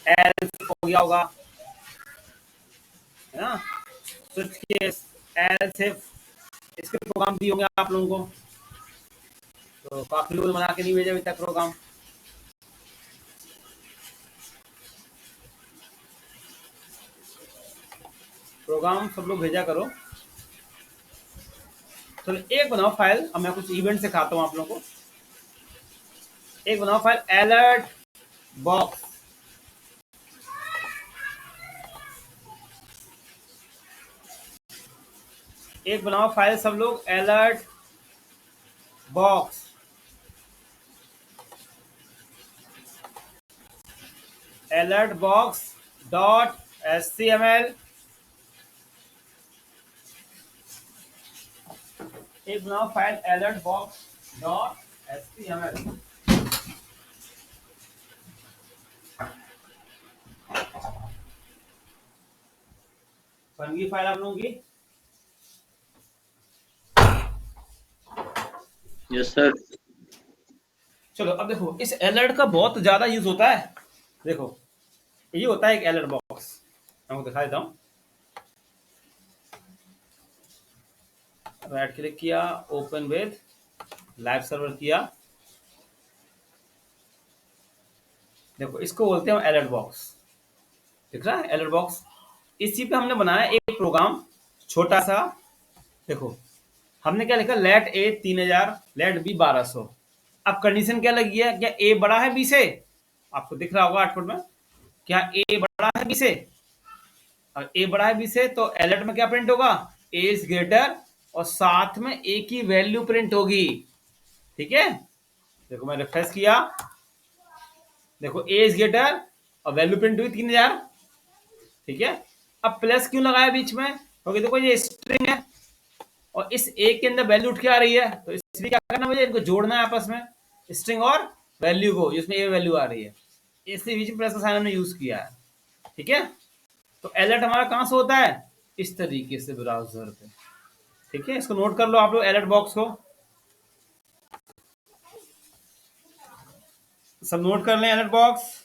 Else हो गया होगा, है ना, स्विच केस, एल्स इफ, इसके प्रोग्राम दिए होंगे आप लोगों को, तो काफी लोग बना के नहीं भेजे अभी तक प्रोग्राम। प्रोग्राम सब लोग भेजा करो। चलो एक बनाओ फाइल, अब मैं कुछ इवेंट सिखाता हूँ आप लोगों को। एक बनाओ फाइल अलर्ट बॉक्स, एक बनाओ फाइल सब लोग alert box, alert box dot HTML। एक बनाओ file alert box dot HTML। बन गई फाइल आप लोगों की? Yes sir. चलो अब देखो, इस अलर्ट का बहुत ज्यादा यूज होता है। देखो ये होता है एक अलर्ट बॉक्स, मैं आपको दिखा देता हूँ। राइट क्लिक किया, ओपन विद लाइव सर्वर किया, देखो इसको बोलते हैं अलर्ट बॉक्स। दिख रहा है अलर्ट बॉक्स? इसी पे हमने बनाया एक प्रोग्राम छोटा सा। देखो हमने क्या लिखा, लेट ए 3000, लेट बी 1200। अब कंडीशन क्या लगी है, क्या ए बड़ा है बी से? आपको दिख रहा होगा आउटपुट में, क्या ए बड़ा है बी से? और ए बड़ा है बी से तो अलर्ट में क्या प्रिंट होगा, ए इज ग्रेटर, और साथ में ए की वैल्यू प्रिंट होगी। ठीक है, देखो मैं रिफ्रेश किया, देखो ए इज ग्रेटर और वैल्यू प्रिंट हुई 3000। ठीक है, अब प्लस क्यों लगाया बीच में, क्योंकि देखो ये स्ट्रिंग है और इस ए के अंदर वैल्यू उठ के आ रही है, तो इसलिए क्या करना, मुझे इनको जोड़ना है आपस में, स्ट्रिंग और वैल्यू को, जिसमें ए वैल्यू आ रही है, इसलिए बीच में प्लस का साइन हमने यूज किया है। ठीक है, तो अलर्ट हमारा कहां से होता है, इस तरीके से ब्राउजर पे। ठीक है, इसको नोट कर लो आप लोग अलर्ट बॉक्स को, सब नोट कर लें अलर्ट बॉक्स।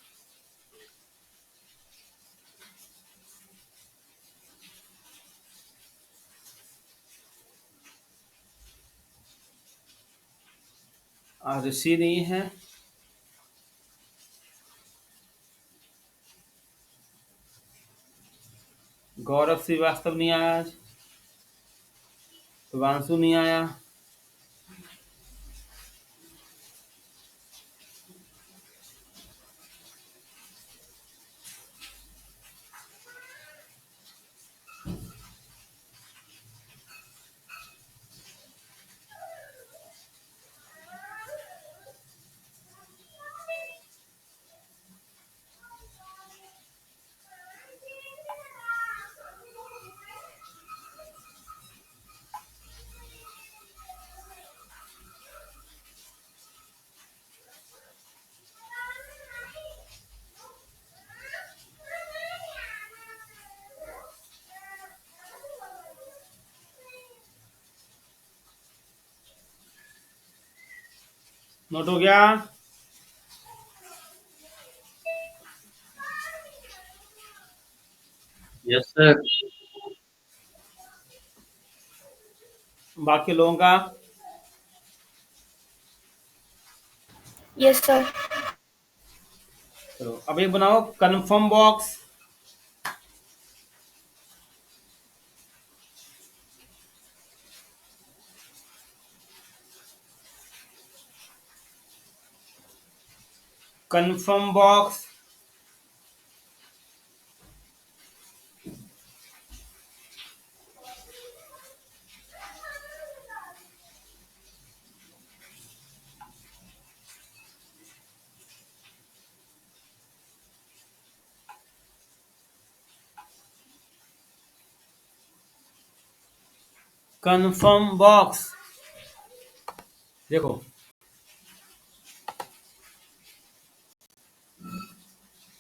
ऋषि नहीं है, गौरव श्रीवास्तव नहीं आया आज, शिवांशु नहीं आया, नोट हो गया? Yes sir. बाकी लोगों का? Yes sir. चलो अब एक बनाओ confirm box, confirm box, confirm box. देखो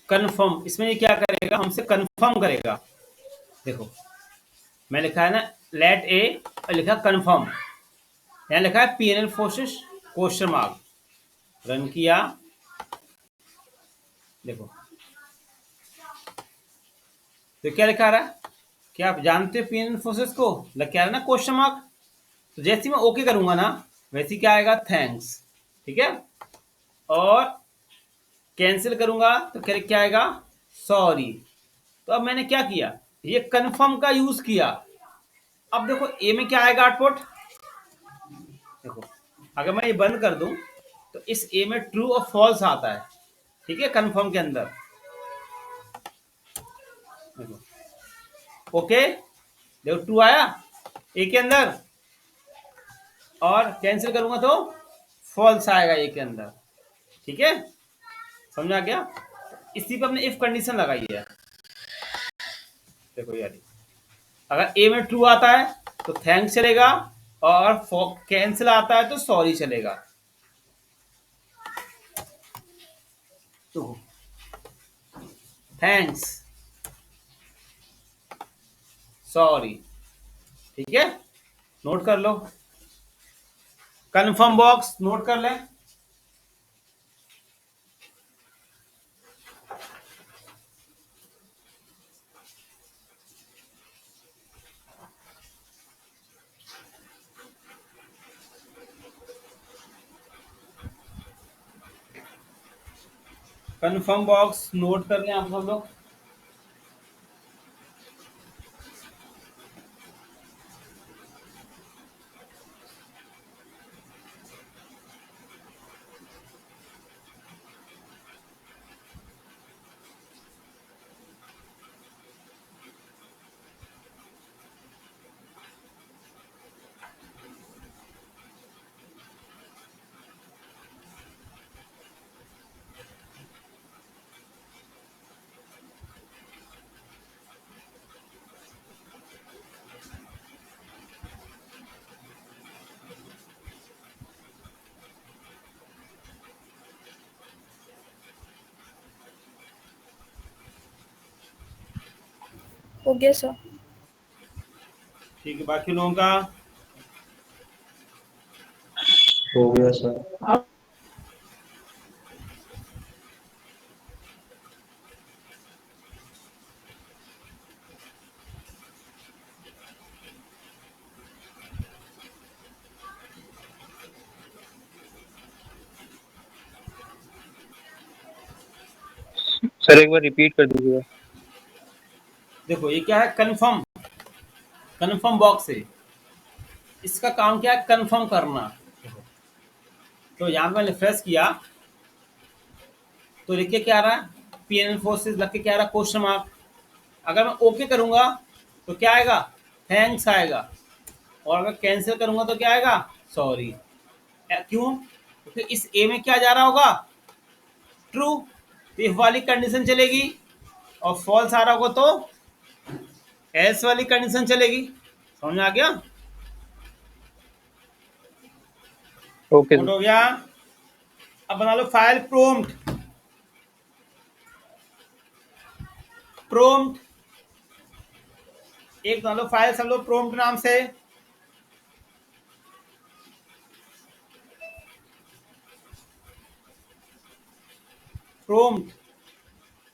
कन्फर्म, इसमें ये क्या करेगा, हमसे कन्फर्म करेगा। देखो मैं लिखा है ना लेट ए, और लिखा कन्फर्म, यहाँ लिखा है PNL forces question mark, run किया, देखो तो क्या लिखा रहा है? क्या आप जानते हो पी इन्फोसिस को? लग क्या है ना क्वेश्चन मार्क। तो जैसे मैं ओके करूंगा ना, वैसे क्या आएगा? थैंक्स। ठीक है। और कैंसिल करूंगा तो क्या आएगा? सॉरी। तो अब मैंने क्या किया? ये कन्फर्म का यूज किया। अब देखो ए में क्या आएगा आउटपुट? देखो, अगर मैं ये बंद कर दूं तो इस ए में ट्रू और फॉल्स आता है। ठीक है, कन्फर्म के अंदर। देखो, ओके, देखो ट्रू आया ए के अंदर, और कैंसिल करूंगा तो फॉल्स आएगा ए के अंदर। ठीक है, समझा क्या? इसी पर हमने इफ कंडीशन लगाई है। देखो यार, अगर ए में ट्रू आता है तो थैंक्स चलेगा, और कैंसिल आता है तो सॉरी चलेगा। तो थैंक्स, सॉरी। ठीक है, नोट कर लो। कंफर्म बॉक्स नोट कर लें। कंफर्म बॉक्स नोट कर लें आप सब लोग। हो गया सर। ठीक है, बाकी लोगों का? हो गया सर। सर एक बार रिपीट कर दीजिएगा। देखो, ये क्या है? कंफर्म। कंफर्म बॉक्स है, इसका काम क्या है? कंफर्म करना। तो यहाँ पे मैंने रिफ्रेश किया तो लिख के क्या आ रहा है? पीएनएल फोर्सेस लग के क्या आ रहा है? Question mark. अगर मैं ओके करूंगा तो क्या आएगा? थैंक्स आएगा। और अगर कैंसिल करूंगा तो क्या आएगा? सॉरी। क्यों? क्योंकि इस ए में क्या जा रहा होगा? ट्रू। तो इफ वाली कंडीशन चलेगी, और फॉल्स आ रहा होगा तो एल्स वाली कंडीशन चलेगी। समझ में आ गया? Okay note sir. हो गया? अब बना लो फाइल प्रोम्प्ट। प्रोम्प्ट एक बना लो फाइल सब लोग प्रोम्प्ट नाम से। प्रोम्प्ट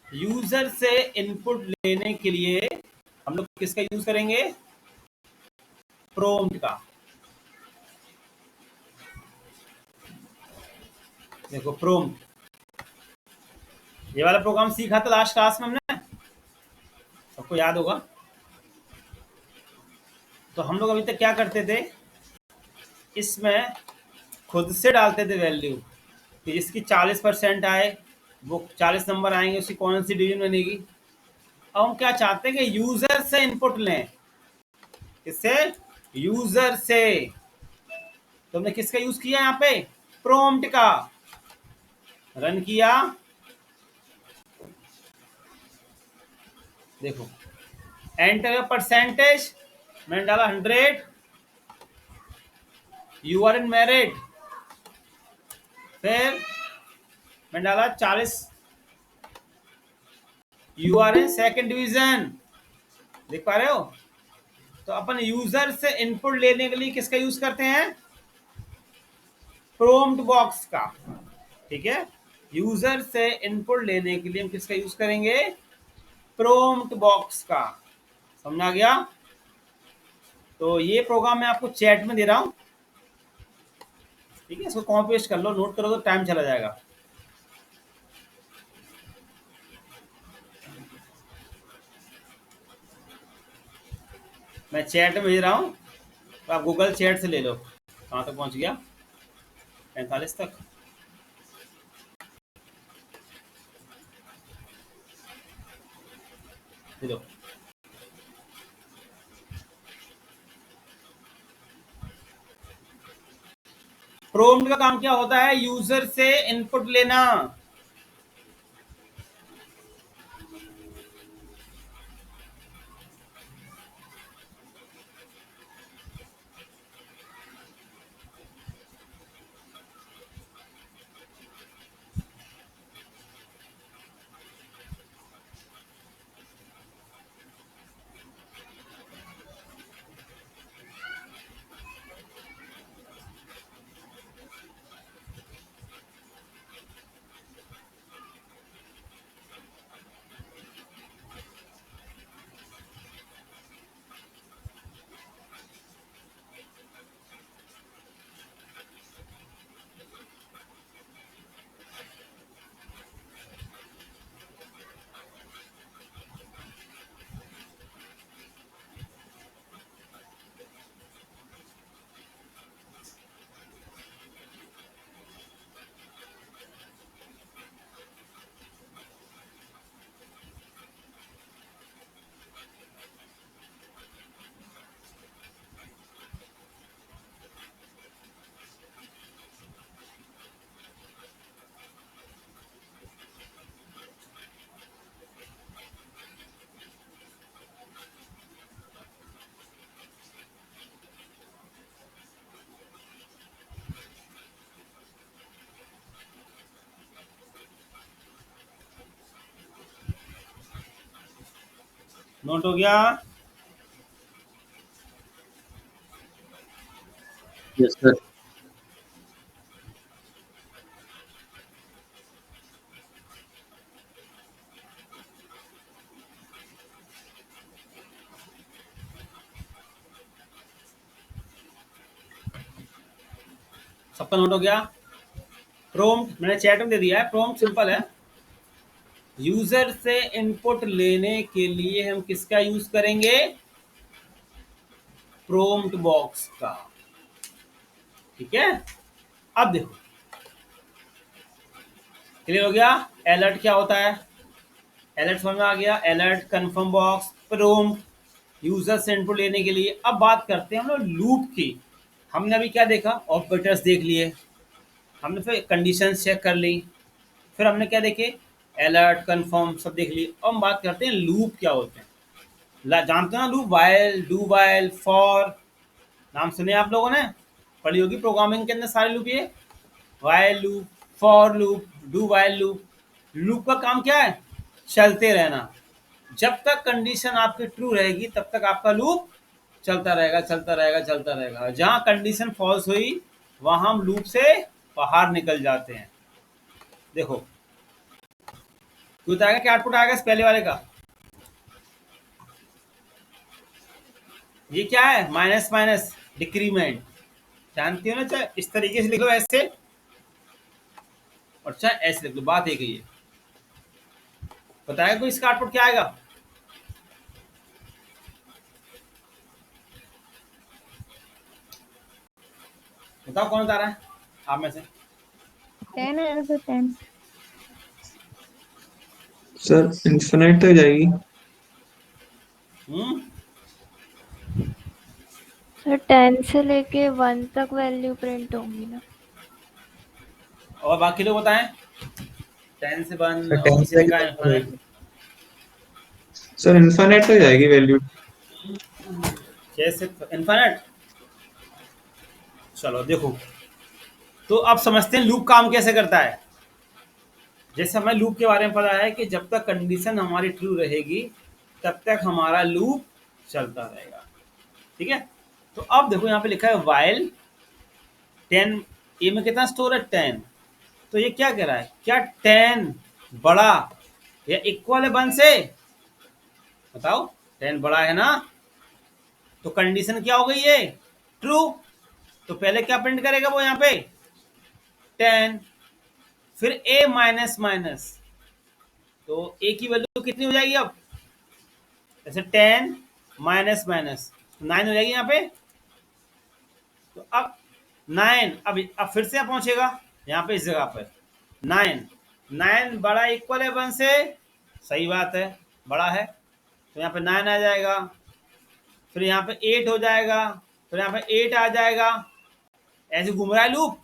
यूजर से इनपुट लेने के लिए हम लोग किसका यूज करेंगे? प्रोम्प्ट का। देखो, प्रोम्प्ट, ये वाला प्रोग्राम सीखा था लास्ट क्लास में हमने, सबको याद होगा। तो हम लोग अभी तक क्या करते थे? इसमें खुद से डालते थे वैल्यू कि जिसकी 40% आए, वो 40 नंबर आएंगे, उसकी कौन सी डिवीजन बनेगी। अब हम क्या चाहते हैं कि यूजर से इनपुट लें। किससे? यूजर से। तो हमने किसका यूज किया यहाँ पे? प्रोम्प्ट का। रन किया, देखो एंटर परसेंटेज, मैंने डाला 100, यू आर इन मेरिट। फिर मैंने डाला 40, you are in second division. देख पा रहे हो? तो अपन यूजर से इनपुट लेने के लिए किसका यूज करते हैं? प्रोम्प्ट बॉक्स का। ठीक है, यूजर से इनपुट लेने के लिए हम किसका यूज करेंगे? प्रॉम्प्ट बॉक्स का। समझ आ गया? तो ये प्रोग्राम मैं आपको चैट में दे रहा हूँ, ठीक है? इसको कॉपी पेस्ट कर लो, नोट करो तो टाइम चला जाएगा। मैं चैट में भेज रहा हूँ, तो आप गूगल चैट से ले लो। कहाँ तक पहुँच गया? 45 तक। दे दो। प्रॉम्प्ट का काम क्या होता है? यूजर से इनपुट लेना। नोट हो गया? Yes sir. सबका नोट हो गया? प्रॉम्प्ट मैंने चैट में दे दिया है। प्रॉम्प्ट सिंपल है, यूजर से इनपुट लेने के लिए हम किसका यूज करेंगे? प्रॉम्प्ट बॉक्स का। ठीक है? अब देखो, क्लियर हो गया? अलर्ट क्या होता है? अलर्ट समझ में आ गया? Alert, confirm box, prompt, user से इनपुट लेने के लिए। अब बात करते हैं हम लोग लूप की। हमने अभी क्या देखा? ऑपरेटर्स देख लिए, हमने फिर कंडीशंस चेक कर ली, फिर हमने क्या देखे? अलर्ट, कन्फर्म सब देख ली। अब हम बात करते हैं लूप क्या होते हैं। जानते हो ना loop? While, do while, for, नाम सुने आप लोगों ने? पढ़ी होगी प्रोग्रामिंग के अंदर सारे लूप ये। While loop, for loop, do while loop. Loop का काम क्या है? चलते रहना। जब तक कंडीशन आपकी ट्रू रहेगी तब तक आपका लूप चलता रहेगा, चलता रहेगा, चलता रहेगा। जहां कंडीशन फॉल्स हुई वहां हम लूप से बाहर निकल जाते हैं। देखो, कुछ आएगा क्या? आउटपुट आएगा इस पहले वाले का? ये क्या है? Minus minus, decrement. जानती हो ना? चाहे इस तरीके से लिख लो ऐसे, और चाहे ऐसे लिख लो, बात एक ही है। बताएगा कोई इसका आउटपुट क्या आएगा? बताओ कौन बता रहा है आप में से? 10 है तो 10। सर इन्फिनाइट तक जाएगी। हम्म, सर 10 से लेके 1 तक वैल्यू प्रिंट होंगी ना? और बाकी लोग बताएं। 10 से 1 सर और 10 किसी ने से कहा तक इन्फिनिट। जाएगी। सर इन्फिनाइट तक जाएगी वैल्यू। 6 से इन्फिनिट। चलो देखो, तो अब समझते हैं लूप काम कैसे करता है। जैसे हमें लूप के बारे में पता है कि जब तक कंडीशन हमारी ट्रू रहेगी तब तक हमारा लूप चलता रहेगा। ठीक है? तो अब देखो यहाँ पे लिखा है वाइल 10, ए में कितना स्टोर है? 10। तो ये क्या कह रहा है? क्या 10 बड़ा या इक्वल है 1 से? बताओ 10 बड़ा है ना, तो कंडीशन क्या हो गई है, ट्रू। तो पहले क्या प्रिंट करेगा वो यहाँ पे 10, फिर a माइनस माइनस, तो a की वैल्यू कितनी हो जाएगी अब, जैसे 10 माइनस माइनस 9 हो जाएगी यहाँ पे। तो अब 9, अब फिर से पहुंचेगा यहाँ पे इस जगह पर 9, 9 बड़ा इक्वल है 1 से, सही बात है बड़ा है, तो यहाँ पे 9 आ जाएगा, फिर यहाँ पे 8 हो जाएगा, फिर यहाँ पे 8 आ जाएगा, ऐसे घूम रहा है लूप,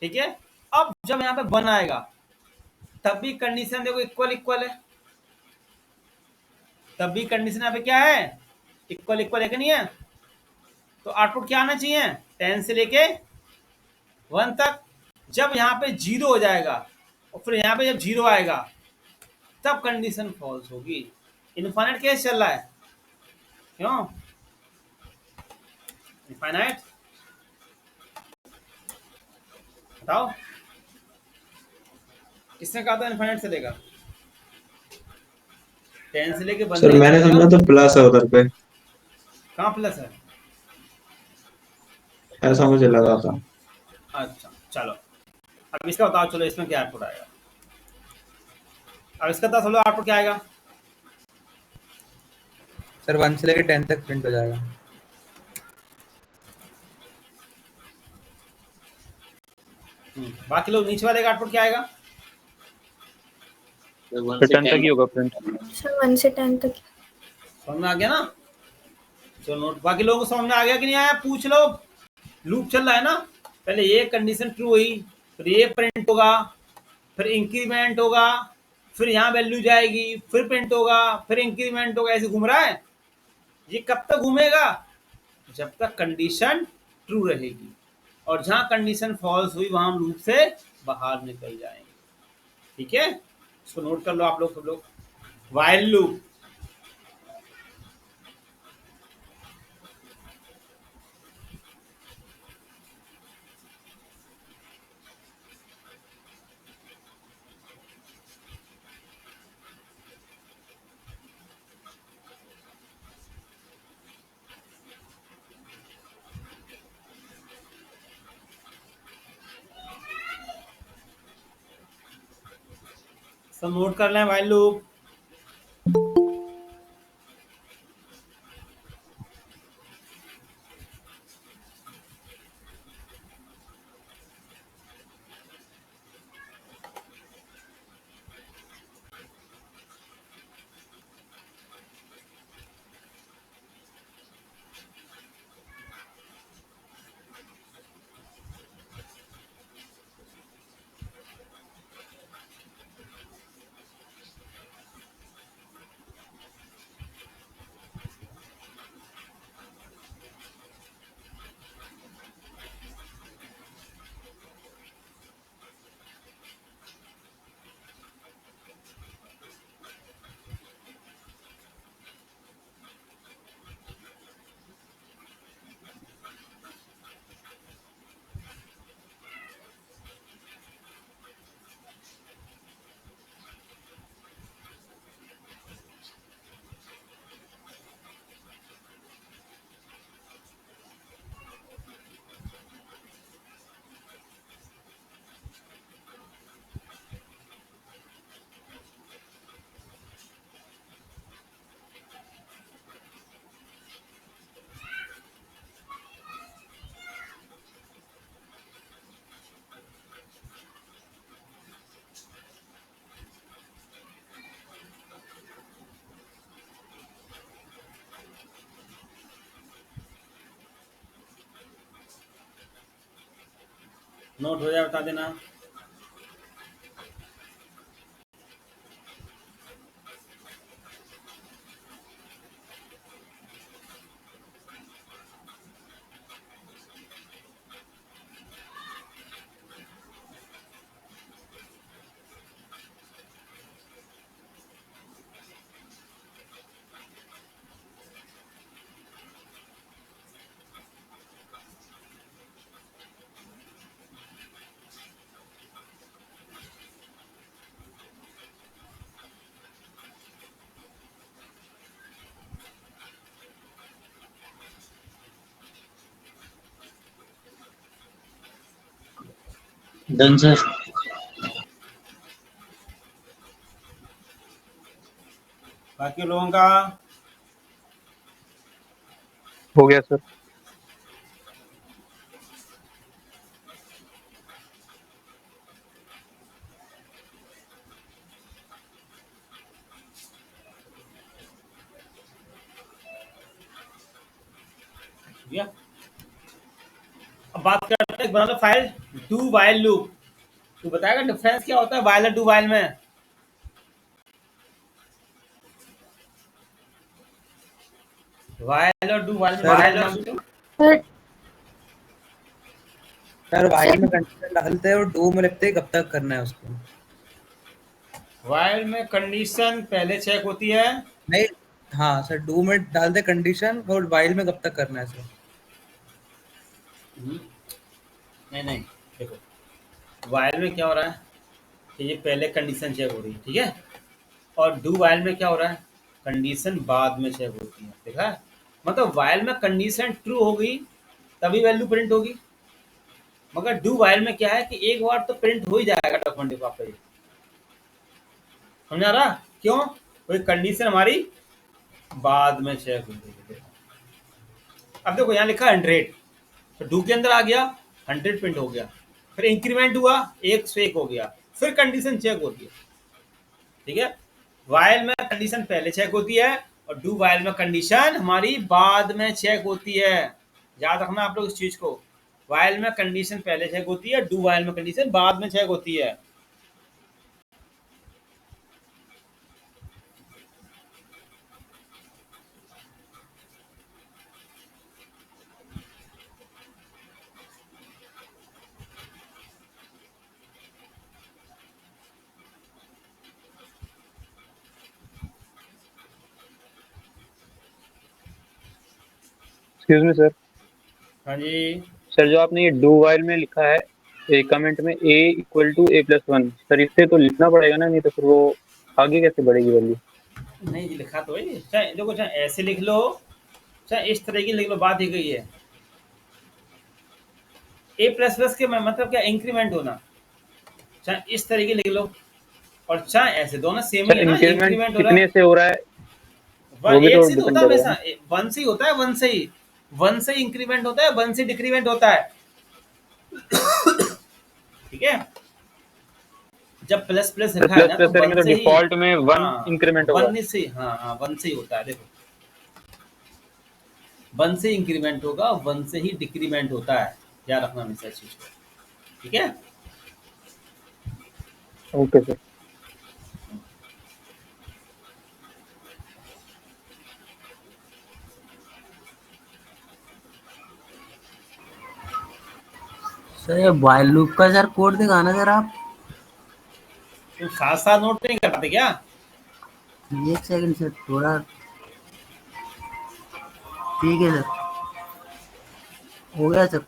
ठीक है। अब जब यहाँ पे 1 आएगा तब भी कंडीशन देखो इक्वल इक्वल है, तब भी कंडीशन यहाँ पे क्या है, इक्वल इक्वल है कि नहीं है। तो आउटपुट क्या आना चाहिए 10 से लेके 1 तक। जब यहाँ पे 0 हो जाएगा और फिर यहाँ पे जब 0 आएगा तब कंडीशन फॉल्स होगी। इनफाइनाइट केस चल रहा है, क्यों इनफाइनाइट, बताओ किसने कहा था इनफाइनाइट चलेगा, 10 से लेके 1 सर मैंने समझा तो प्लस है उधर पे, कहाँ प्लस है, ऐसा मुझे लगा था। अच्छा चलो अब इसका बताओ, चलो इसमें क्या आउटपुट आएगा, अब इसका बताओ चलो आउटपुट क्या आएगा। सर 1 से लेके 10 तक प्रिंट हो जाएगा। बाकी लोग नीचे वाले का आउटपुट क्या आएगा, फिर 10 तक ही होगा प्रिंट। सर 1 से 10 तक। समझ में आ गया ना, चलो नोट, बाकी लोगों को समझ में आ गया कि नहीं आया, पूछ लो, लूप चल रहा है ना, पहले ये कंडीशन ट्रू हुई, फिर ये प्रिंट होगा, फिर इंक्रीमेंट होगा, फिर यहाँ वैल्यू जाएगी, फिर प्रिंट होगा, फिर इंक्रीमेंट होगा, ऐसे घूम रहा है। ये कब तक घूमेगा, जब तक कंडीशन ट्रू रहेगी, और जहां कंडीशन फॉल्स हुई वहां हम लूप से बाहर निकल जाएंगे, ठीक है। इसको नोट कर लो आप लोग सब लोग, व्हाइल लूप, सब नोट कर लें व्हाइल लूप। नोट हो जाए बता देना। Done sir. बाकी लोगों का हो गया सर। ठीक है। अब बात करते हैं, बना लो फाइल डू वाइल लूप। तो बताएगा डिफरेंस क्या होता है वाइल और डू वाइल में? वाइल और डू वाइल में सर वाइल और सर सर वाइल में कंडीशन डालते हैं और डू में लिखते हैं कब तक करना है उसको। वाइल में कंडीशन पहले चेक होती है। नहीं, हाँ सर, डू में डालते कंडीशन और वाइल में कब तक करना है सर। नहीं नहीं, देखो वाइल में क्या हो रहा है कि ये पहले कंडीशन चेक हो रही है, ठीक है। और डू वाइल में क्या हो रहा है, कंडीशन बाद में चेक होती है, देखा है? मतलब वाइल में कंडीशन ट्रू होगी तभी वैल्यू प्रिंट होगी, मगर डू वाइल में क्या है कि एक बार तो प्रिंट हो ही जाएगा डॉक्यूमेंट आपका। ये समझा रहा? क्यों? कोई कंडीशन हमारी बाद में चेक होगी। अब देखो यहाँ लिखा 100, तो डू के अंदर आ गया, 100 प्रिंट हो गया, फिर इंक्रीमेंट हुआ 1 हो गया, फिर कंडीशन चेक होती है, ठीक है। वाइल में कंडीशन पहले चेक होती है और डू वाइल में कंडीशन हमारी बाद में चेक होती है। याद रखना आप लोग इस चीज को, वाइल में कंडीशन पहले चेक होती है, डू वाइल में कंडीशन बाद में चेक होती है। Excuse me sir. हाँ जी। सर जो आपने ये डू वाइल में लिखा है एक कमेंट में a equal to a+1, sir इससे तो लिखना पड़ेगा ना, नहीं तो फिर वो आगे कैसे बढ़ेगी वैल्यू? नहीं लिखा तो है, चाहे देखो चाहे ऐसे लिख लो चाहे इस तरह की लिख लो, बात ही गई है। A++ के मतलब क्या, इंक्रीमेंट होना, चाहे इस तरह की लिख लो और चाहे ऐसे, दोनों सेम ही सर है ना, इंक्रीमेंट इंक्रीमेंट हो रहा कितने है। से हो रहा है वो भी एक तो से तो डिपेंड होता है करेगा हमेशा, ना। वन से ही होता है, वन से इंक्रीमेंट होता है, वन से डिक्रीमेंट होता है, ठीक है। जब प्लस प्लस सर लिखा है प्लस ना तो प्लस करेंगे वन तो से ही, डिफॉल्ट में 1 हाँ इंक्रीमेंट होगा। वन से, हाँ हाँ वन से ही होता है। देखो वन से इंक्रीमेंट होगा, वन से ही डिक्रीमेंट होता है, याद रखना हमेशा इस चीज को, ठीक है। Okay sir. सर ये while लूप का सर कोड दिखाना सर आप। तुम साथ साथ नोट नहीं कर पाते क्या? एक सेकंड सर, थोड़ा ठीक है सर, हो गया सर।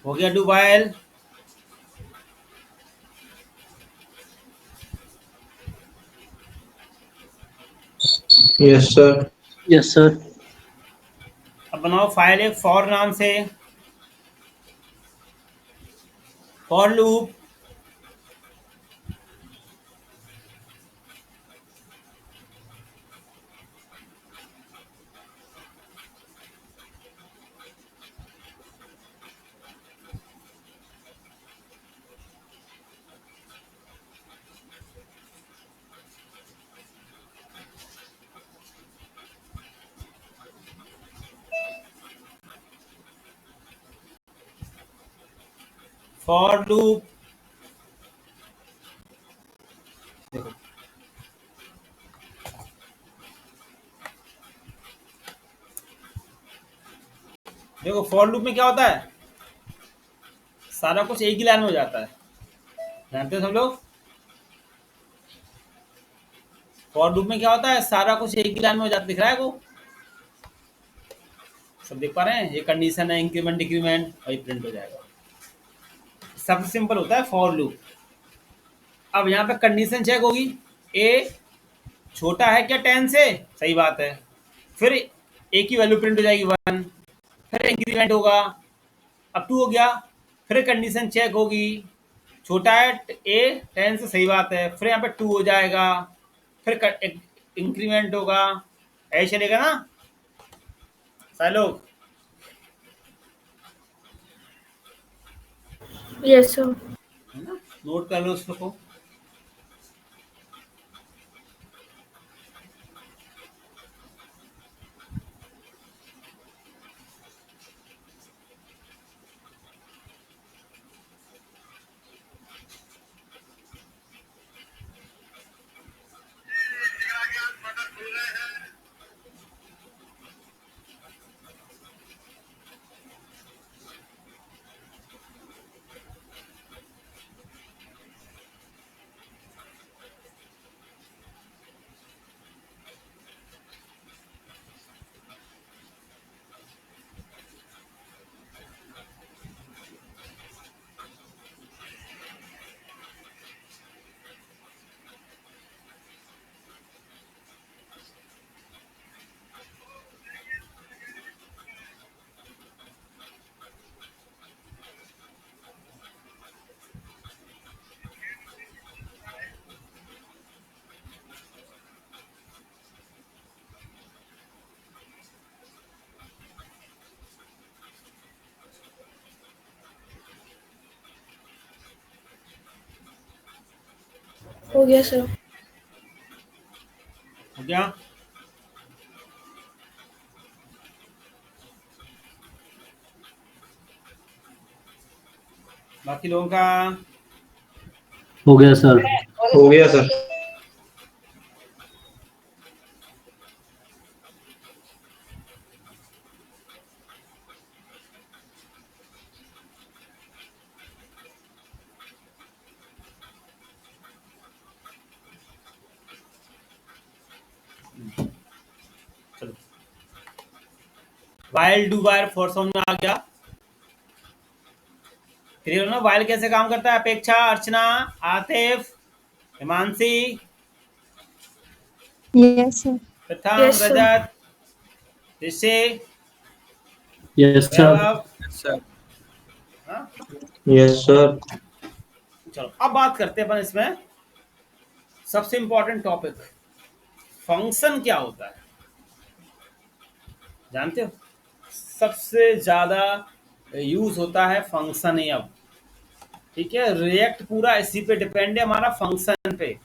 हो गया do while. Yes sir. Yes sir. अब बनाओ फाइल एक फॉर नाम से, फॉर लूप। फॉर लूप देखो, देखो फॉर लूप में क्या होता है, सारा कुछ एक ही लाइन में हो जाता है, जानते हो सब लोग। फॉर लूप में क्या होता है, सारा कुछ एक ही लाइन में हो जाता है, दिख रहा है को सब देख पा रहे हैं, ये कंडीशन है इंक्रीमेंट डिक्रीमेंट, वही प्रिंट हो जाएगा। सबसे सिंपल होता है फॉर लूप। अब यहाँ पे कंडीशन चेक होगी, ए छोटा है क्या 10 से, सही बात है, फिर ए की वैल्यू प्रिंट हो जाएगी 1, फिर इंक्रीमेंट होगा, अब 2 हो गया, फिर कंडीशन चेक होगी, छोटा है ए 10 से, सही बात है, फिर यहाँ पे 2 हो जाएगा, फिर इंक्रीमेंट होगा, ऐसे चलेगा ना सारे लोग। Yes sir. है ना, नोट कर लो उसको। हो गया सर। हो गया, बाकी लोगों का हो गया सर। हो गया सर। चलो, वाइल डू वाइल फॉर समझ में आ गया, क्लियर हो ना। वाइल कैसे काम करता है, अपेक्षा, अर्चना, आतिफ, हिमांशी, यस सर। प्रथम, Yes, sir. रजत, ऋषि, यस सर। वैभव, सर हाँ? Yes sir. चलो अब बात करते हैं अपन इसमें सबसे इंपॉर्टेंट टॉपिक, फंक्शन क्या होता है, जानते हो। सबसे ज्यादा यूज होता है फंक्शन ही अब, ठीक है। रिएक्ट पूरा इसी पे डिपेंड है हमारा, फंक्शन पे,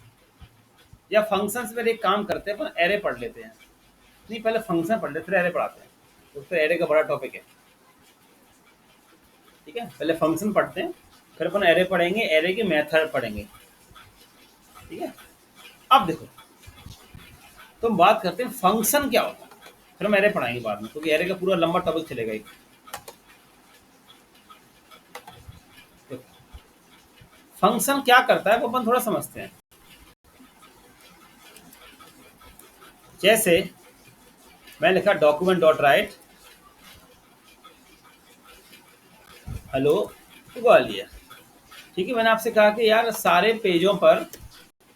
या फंक्शन पे एक काम करते हैं अपन, एरे पढ़ लेते हैं, नहीं पहले फंक्शन पढ़ लेते फिर एरे पढ़ाते हैं, तो एरे का बड़ा टॉपिक है, ठीक है। पहले फंक्शन पढ़ते हैं, फिर अपन एरे पढ़ेंगे, एरे के मेथड पढ़ेंगे, ठीक है। अब देखो, तो हम बात करते हैं फंक्शन क्या होता है, फिर हम एरे पढ़ाएंगे बाद में, क्योंकि एरे का पूरा लंबा टॉपिक चलेगा एक। फंक्शन क्या करता है वो अपन थोड़ा समझते हैं। जैसे मैं लिखा document dot right hello Gwalior, ठीक है। मैंने आपसे कहा कि यार सारे पेजों पर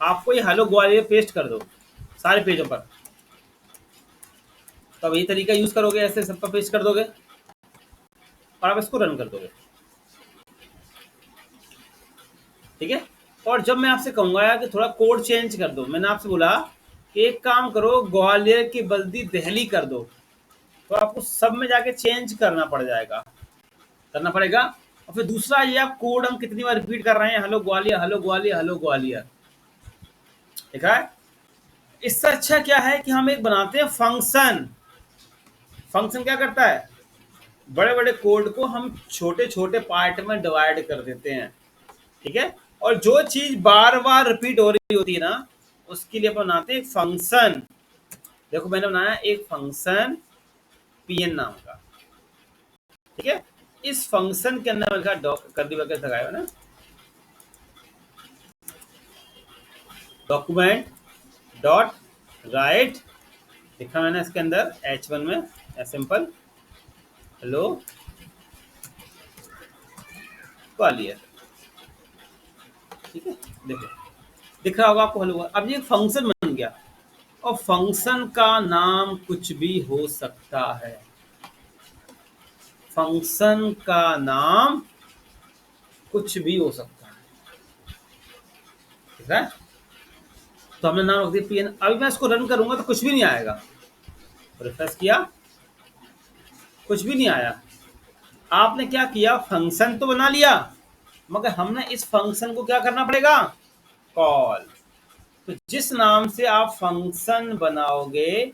आपको ये हेलो ग्वालियर पेस्ट कर दो, सारे पेजों पर, तो अब यही तरीका यूज करोगे, ऐसे सब पर पेस्ट कर दोगे और आप इसको रन कर दोगे, ठीक है। और जब मैं आपसे कहूंगा यार कि थोड़ा कोड चेंज कर दो, मैंने आपसे बोला कि एक काम करो ग्वालियर की बल्दी दिल्ली कर दो, तो आपको सब में जाके चेंज करना पड़ जाएगा, करना पड़ेगा। और फिर दूसरा ये, आप कोड हम कितनी बार रिपीट कर रहे हैं, hello Gwalior hello Gwalior hello Gwalior, देखा है। इससे अच्छा क्या है कि हम एक बनाते हैं फंक्शन। फंक्शन क्या करता है, बड़े बड़े कोड को हम छोटे छोटे पार्ट में डिवाइड कर देते हैं, ठीक है। और जो चीज बार बार रिपीट हो रही होती है ना, उसके लिए अपन बनाते हैं एक फंक्शन। देखो मैंने बनाया एक फंक्शन pn नाम का, ठीक है। इस फंक्शन के अंदर लिखा कर्ली ब्रैकेट लगाया ना, डॉक्यूमेंट डॉट राइट लिखा मैंने इसके अंदर h1 में सिंपल हेलो ग्वालियर। ठीक है, देखो दिख रहा होगा आपको हेलो। अब ये फंक्शन बन गया और फंक्शन का नाम कुछ भी हो सकता है। फंक्शन का नाम कुछ भी हो सकता है, ठीक है। तो हमने नाम रख दिया पीएन। अभी मैं इसको रन करूंगा तो कुछ भी नहीं आएगा। रिफ्रेश किया, कुछ भी नहीं आया। आपने क्या किया, फंक्शन तो बना लिया मगर हमने इस फंक्शन को क्या करना पड़ेगा, कॉल। तो जिस नाम से आप फंक्शन बनाओगे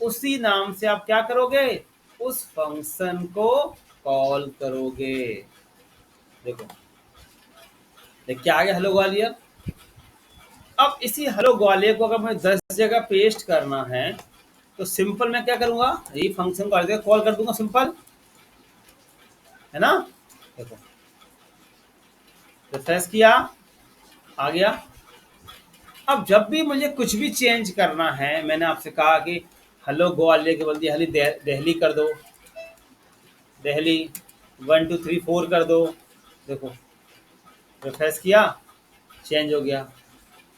उसी नाम से आप क्या करोगे, उस फंक्शन को कॉल करोगे। देखो देख क्या आ गया, हेलो ग्वालियर। अब इसी हेलो ग्वालियर को अगर मुझे 10 जगह पेस्ट करना है तो सिंपल मैं क्या करूंगा, यही फंक्शन को हर जगह कॉल कर दूंगा, सिंपल है ना। देखो रिफ्रेश किया, आ गया। अब जब भी मुझे कुछ भी चेंज करना है, मैंने आपसे कहा कि हेलो ग्वालियर के बदले हली दिल्ली कर दो, दिल्ली 1 2 3 4 कर दो। देखो रिफ्रेश किया, चेंज हो गया,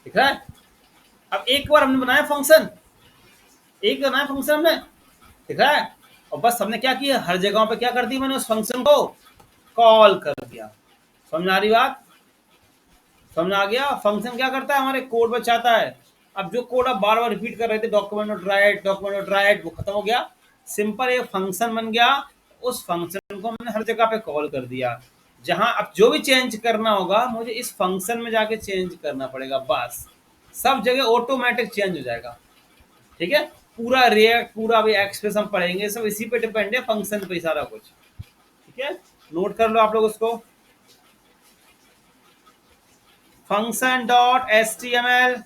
दिख रहा है। अब एक बार हमने बनाया फंक्शन, एक बनाया फंक्शन हमने, दिख रहा है। और बस हमने क्या किया, हर जगहों पे क्या कर दी मैंने, उस फंक्शन को कॉल कर दिया। समझ आ रही बात, समझ आ गया। फंक्शन क्या करता है, हमारे कोड में चाहता है। अब जो कोड आप बार बार रिपीट कर रहे थे, डॉक्यूमेंट डॉट राइट, वो खत्म हो गया। सिंपल एक फंक्शन बन गया, उस फंक्शन को हमने हर जगह पे कॉल कर दिया। जहां अब जो भी चेंज करना होगा मुझे इस फंक्शन में जाके चेंज करना पड़ेगा, बस सब जगह ऑटोमेटिक चेंज हो जाएगा। ठीक है, पूरा रिएक्ट पूरा भी एक्सप्रेस हम पढ़ेंगे, सब इसी पे डिपेंड है, फंक्शन पे सारा कुछ। ठीक है, नोट कर लो आप लोग उसको, फंक्शन डॉट html।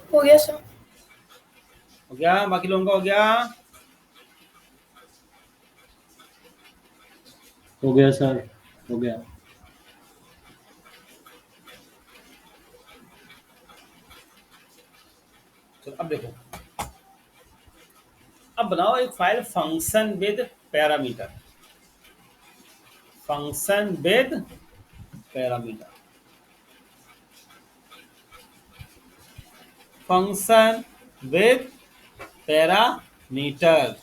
हो गया सर। हो गया, बाकी लोगों का हो गया। हो गया सर, हो गया। चलो अब देखो, अब बनाओ एक file function with parameter, function with parameter, function with parameter.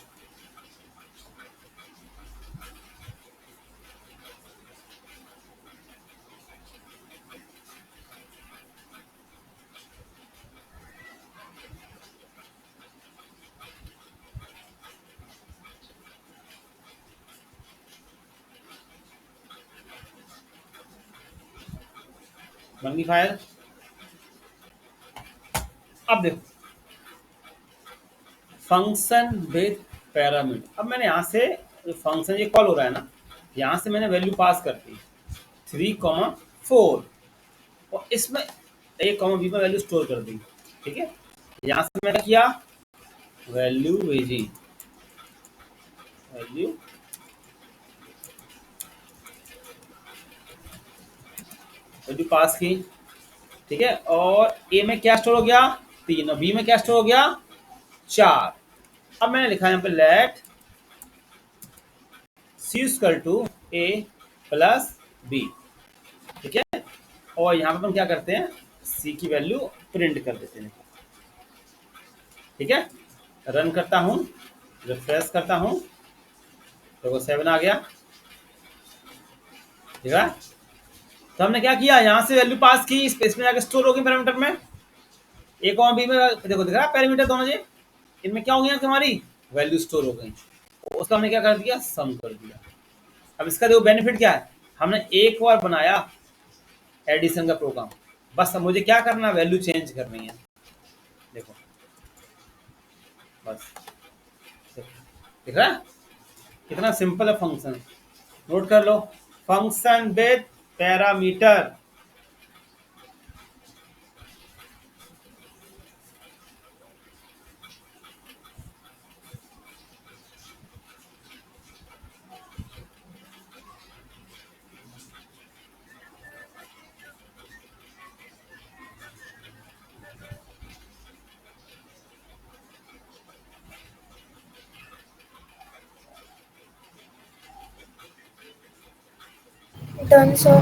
बन गई फाइल। अब देखो फंक्शन विद पैरामीटर। अब मैंने यहाँ से जो फंक्शन ये कॉल हो रहा है ना, यहाँ से मैंने वैल्यू पास कर दी 3,4 और इसमें a, b में वैल्यू स्टोर कर दी। ठीक है, यहाँ से मैंने किया वैल्यू भेजी, वैल्यू पास की। ठीक है, और a में क्या स्टोर हो गया 3 और b में क्या स्टोर हो गया 4। अब मैंने लिखा है यहाँ पे let c equal to a plus b। ठीक है, और यहाँ पे हम क्या करते हैं, सी की वैल्यू प्रिंट कर देते हैं। ठीक है, रन करता हूं, रिफ्रेश करता हूं, तो 7 आ गया। ठीक है, तो हमने क्या किया, यहां से वैल्यू पास की, स्पेस में जाकर स्टोर हो गई पैरामीटर में, ए और बी में देखो दिख रहा है पैरामीटर दोनों जी, इनमें क्या हो गया हमारी वैल्यू स्टोर हो गई, तो उसका हमने क्या कर दिया, सम कर दिया। अब इसका देखो बेनिफिट क्या है, हमने एक बार बनाया एडिशन का प्रोग्राम, बस अब मुझे क्या करना है, वैल्यू चेंज करनी है। देखो बस दिख रहा है कितना सिंपल है फंक्शन, नोट कर लो, function with parameter. Done, sir.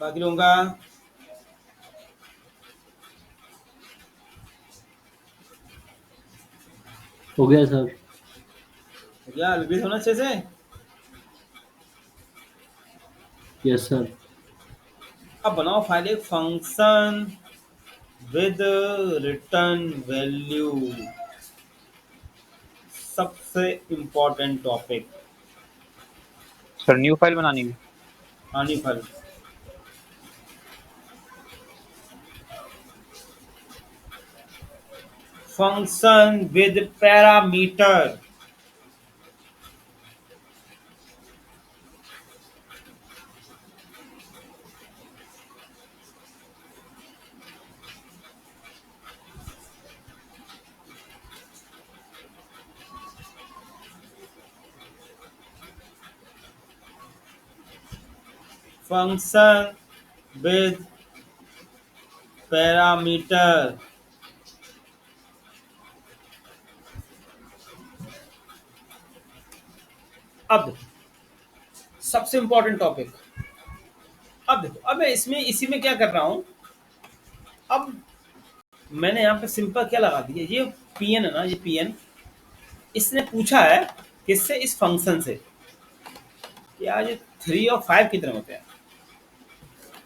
बाकी लोगों का हो गया सर। क्या रिपीट होना अच्छे से। Yes sir. अब बनाओ फाइल एक फंक्शन विद रिटर्न वैल्यू, सबसे important topic. Sir new file बनानी है। आनी file function with parameter, function with parameter. अब सबसे इंपॉर्टेंट टॉपिक, अब देखो, अब मैं इसमें इसी में क्या कर रहा हूं, अब मैंने यहाँ पे सिंपल क्या लगा दिया, ये पीएन है ना, ये पीएन, इसने पूछा है किससे, इस फंक्शन से, क्या ये 3 और 5 कितने होते हैं।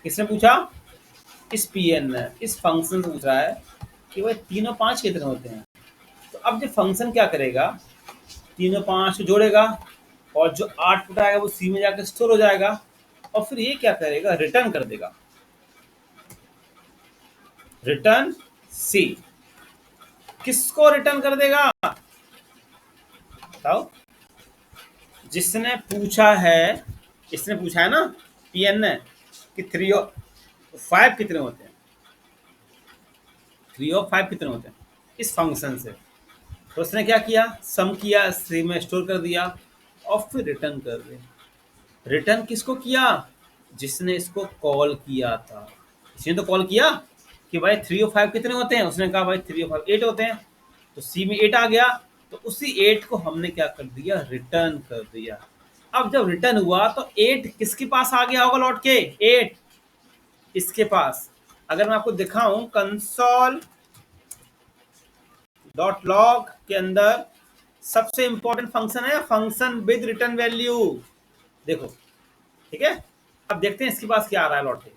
किसने पूछा, इस पीएन ने इस फंक्शन से पूछ रहा है कि भाई 3 और 5 कितने होते हैं। तो अब जो फंक्शन क्या करेगा, 3 और 5 को जोड़ेगा, और जो आउटपुट आएगा वो सी में जाकर स्टोर हो जाएगा, और फिर ये क्या करेगा, रिटर्न कर देगा, रिटर्न सी। किसको रिटर्न कर देगा बताओ, जिसने पूछा है, इसने पूछा है ना पीएन ने कि 3 और 5 कितने होते हैं, 3 और 5 कितने होते हैं, इस फंक्शन से। तो उसने क्या किया, सम किया, सी में स्टोर कर दिया, और फिर रिटर्न कर दिया। रिटर्न किसको किया, जिसने इसको कॉल किया था, इसने तो कॉल किया कि भाई 3 और 5 कितने होते हैं, उसने कहा भाई 3 और 5 8 होते हैं, तो सी में 8 आ गया, तो उसी 8 को हमने क्या कर दिया, रिटर्न कर दिया। अब जब रिटर्न हुआ तो 8 किसके पास आ गया होगा लौट के, 8 इसके पास। अगर मैं आपको दिखाऊं कंसोल डॉट लॉग के अंदर सबसे इंपॉर्टेंट फंक्शन है फंक्शन विद रिटर्न वैल्यू, देखो ठीक है। अब देखते हैं इसके पास क्या आ रहा है लौट के,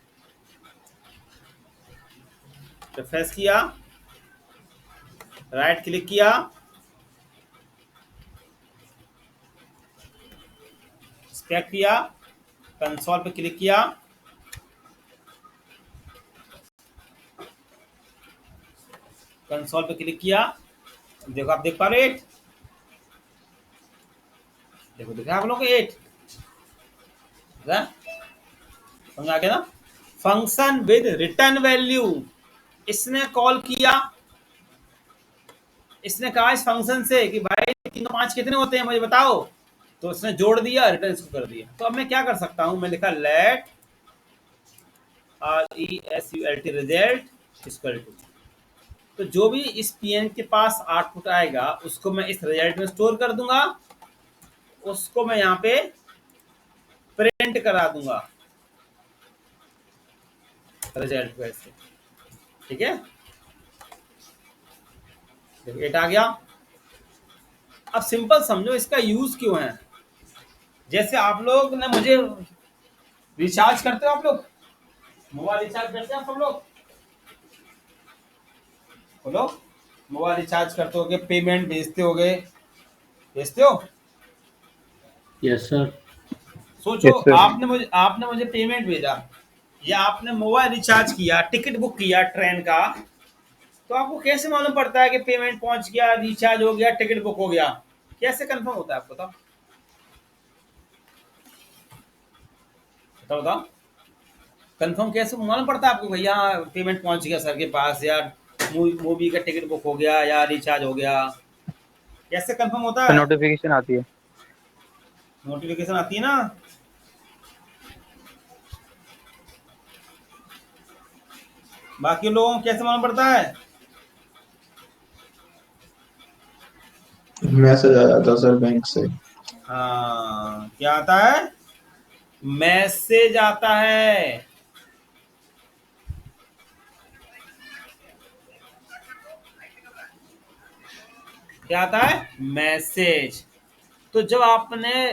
रिफ्रेश किया, राइट क्लिक किया, स्पेक किया, कंसोल पे क्लिक किया, कंसोल पे क्लिक किया, देखो आप देख पा रहे 8, देखो दिख रहा है आप लोग को 8, समझ आ गया ना। फंक्शन विद रिटर्न वैल्यू, इसने कॉल किया, इसने कहा इस फंक्शन से कि भाई 3 और 5 कितने होते हैं मुझे बताओ, तो इसने जोड़ दिया, रिटर्न इसको कर दिया। तो अब मैं क्या कर सकता हूं, मैं लिखा लेट result इक्वल टू तो जो भी इस पीएन के पास आउटपुट आएगा उसको मैं इस रिजल्ट में स्टोर कर दूंगा, उसको मैं यहाँ पे प्रिंट करा दूंगा रिजल्ट को ऐसे। ठीक है, देखो 8 आ गया। अब सिंपल समझो इसका यूज क्यों है। जैसे आप लोग ने मुझे रिचार्ज करते हो, आप लोग मोबाइल रिचार्ज करते हैं सब लोग, बोलो मोबाइल रिचार्ज करते होगे, पेमेंट भेजते होगे, भेजते हो? Yes sir. सोचो Yes, sir. आपने मुझे पेमेंट भेजा या आपने मोबाइल रिचार्ज किया, टिकट बुक किया ट्रेन का, तो आपको कैसे मालूम पड़ता है कि पेमेंट पहुंच गया, रिचार्ज हो गया, टिकट बुक हो गया? कैसे कंफर्म होता है आपको? बताओ कंफर्म कैसे मालूम पड़ता है आपको भैया पेमेंट पहुंच गया सर के पास, या मूवी का टिकट बुक हो गया या रिचार्ज हो गया? कैसे कंफर्म होता तो है? नोटिफिकेशन आती है। नोटिफिकेशन आती है ना। बाकी लोगों को कैसे मालूम पड़ता है? मैसेज आ जाता सर बैंक से। हाँ, क्या आता है? मैसेज आता है। क्या आता है? मैसेज। तो जब आपने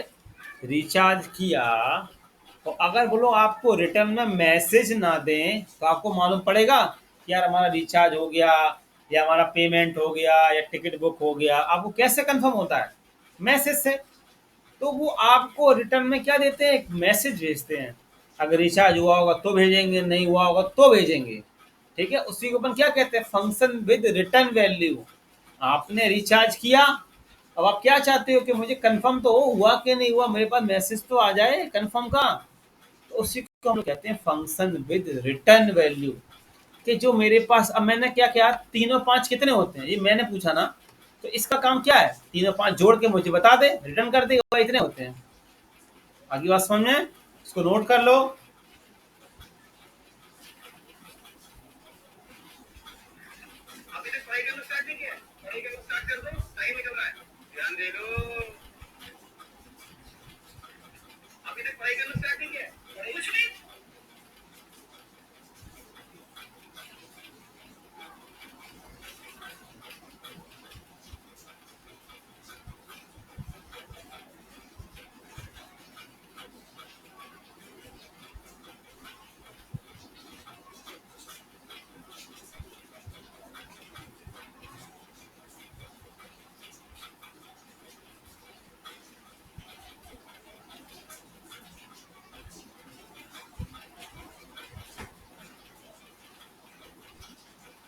रिचार्ज किया तो अगर वो लोग आपको रिटर्न में मैसेज ना दें तो आपको मालूम पड़ेगा कि यार हमारा रिचार्ज हो गया या हमारा पेमेंट हो गया या टिकट बुक हो गया। आपको कैसे कंफर्म होता है? मैसेज से। तो वो आपको रिटर्न में क्या देते हैं? एक मैसेज भेजते हैं। अगर रिचार्ज हुआ होगा तो भेजेंगे, नहीं हुआ होगा तो भेजेंगे। ठीक है, उसी को अपन क्या कहते हैं? Function with return value. आपने रिचार्ज किया, अब आप क्या चाहते हो कि मुझे कंफर्म तो हुआ कि नहीं हुआ, मेरे पास मैसेज तो आ जाए कंफर्म का। तो उसी को हम लोग कहते हैं फंक्शन विद रिटर्न वैल्यू। कि जो मेरे पास, अब मैंने क्या किया, 3 और 5 कितने होते हैं ये मैंने पूछा ना, तो इसका काम क्या है? 3 और 5 जोड़ के मुझे बता दे, रिटर्न कर दे इतने होते हैं। आगे बात समझ में? इसको नोट कर लो।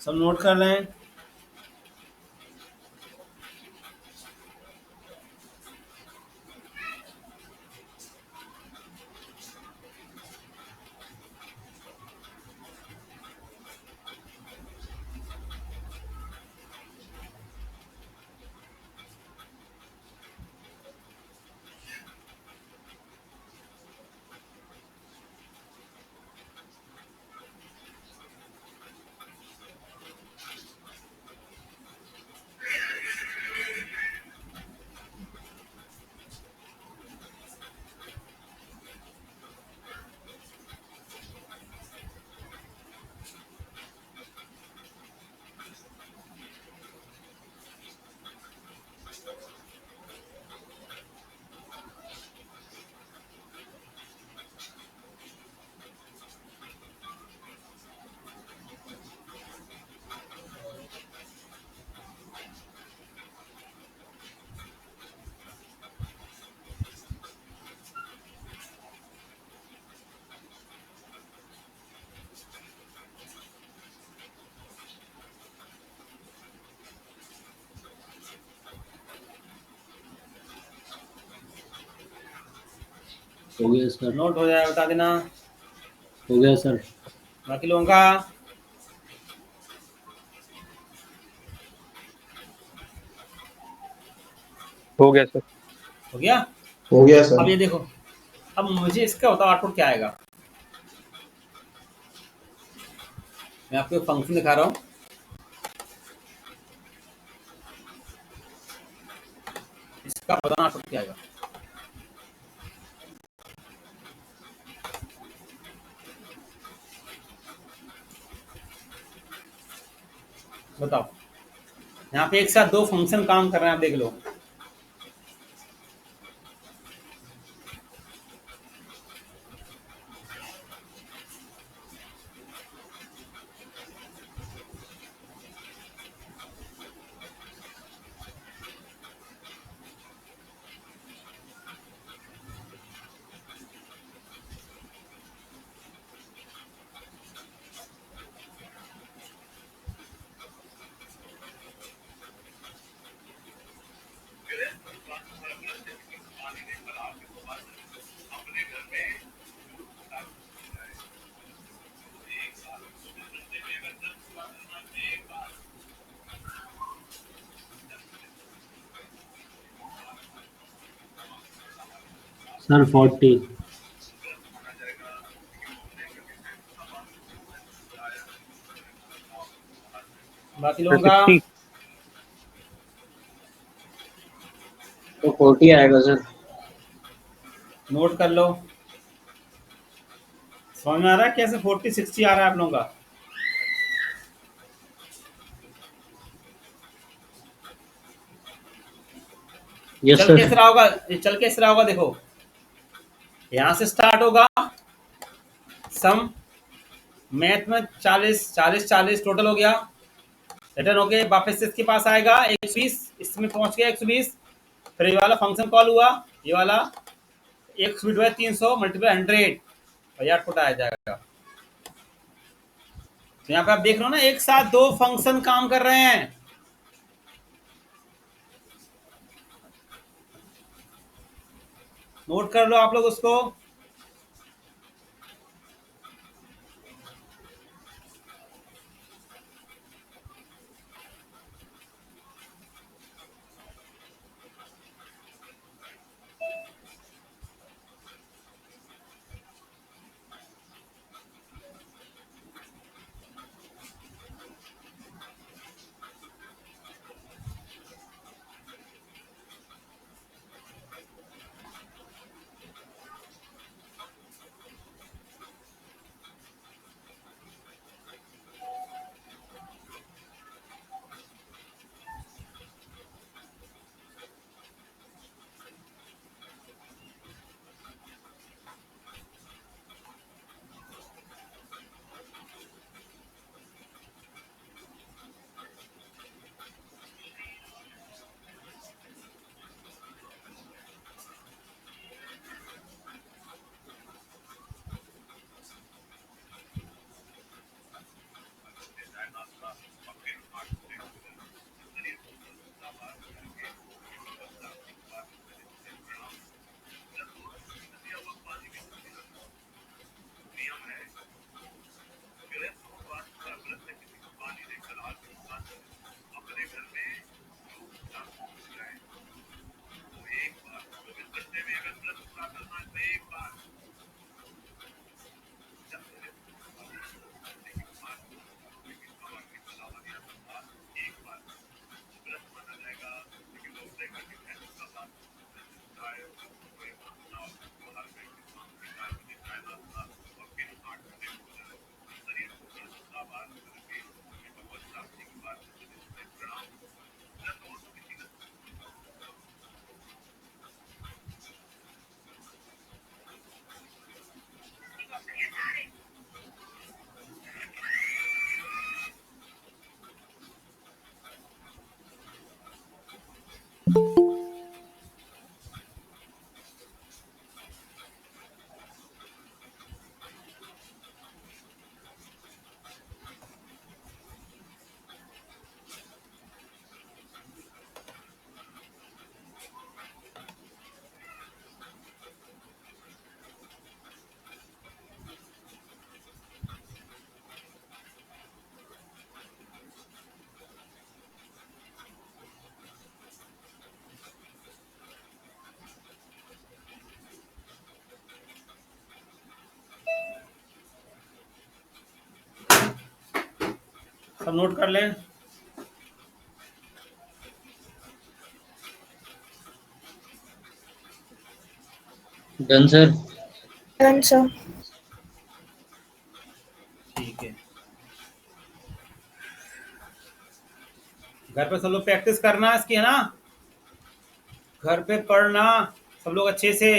सब नोट कर रहे हैं? हो गया सर। नोट हो जाए बता देना। हो गया सर। बाकी लोगों का? हो गया सर। हो गया? हो गया अब सर। ये देखो, अब मुझे इसका बताओ आउटपुट क्या आएगा। मैं आपको फंक्शन दिखा रहा हूँ। इसका बताना टूट जाएगा। बताओ, यहाँ पे एक साथ दो फंक्शन काम कर रहे हैं, आप देख लो। सर 40। बाकी सर लोगों का 60। तो 40 आएगा सर। नोट कर लो। समझ में आ रहा है कैसे 40 60 आ रहा है आप लोगों का? यस चल के इस सर। तरह होगा, ये चल के इस तरह होगा। देखो, यहाँ से स्टार्ट होगा सम, मैथ में 40 40 40 टोटल हो गया। रिटर्न होके वापस से इसके पास आएगा 120, इसमें पहुंच गया 120। फिर ये वाला फंक्शन कॉल हुआ, ये वाला 1 जो है 300 मल्टीप्लाई 100 और ये आउटपुट आ जाएगा। तो यहाँ पे आप देख रहे हो ना, एक साथ दो फंक्शन काम कर रहे हैं। नोट कर लो आप लोग उसको। सब नोट कर लें। Done sir. Done sir. ठीक है, घर पे सब लोग प्रैक्टिस करना इसकी, है ना? घर पे पढ़ना सब लोग अच्छे से।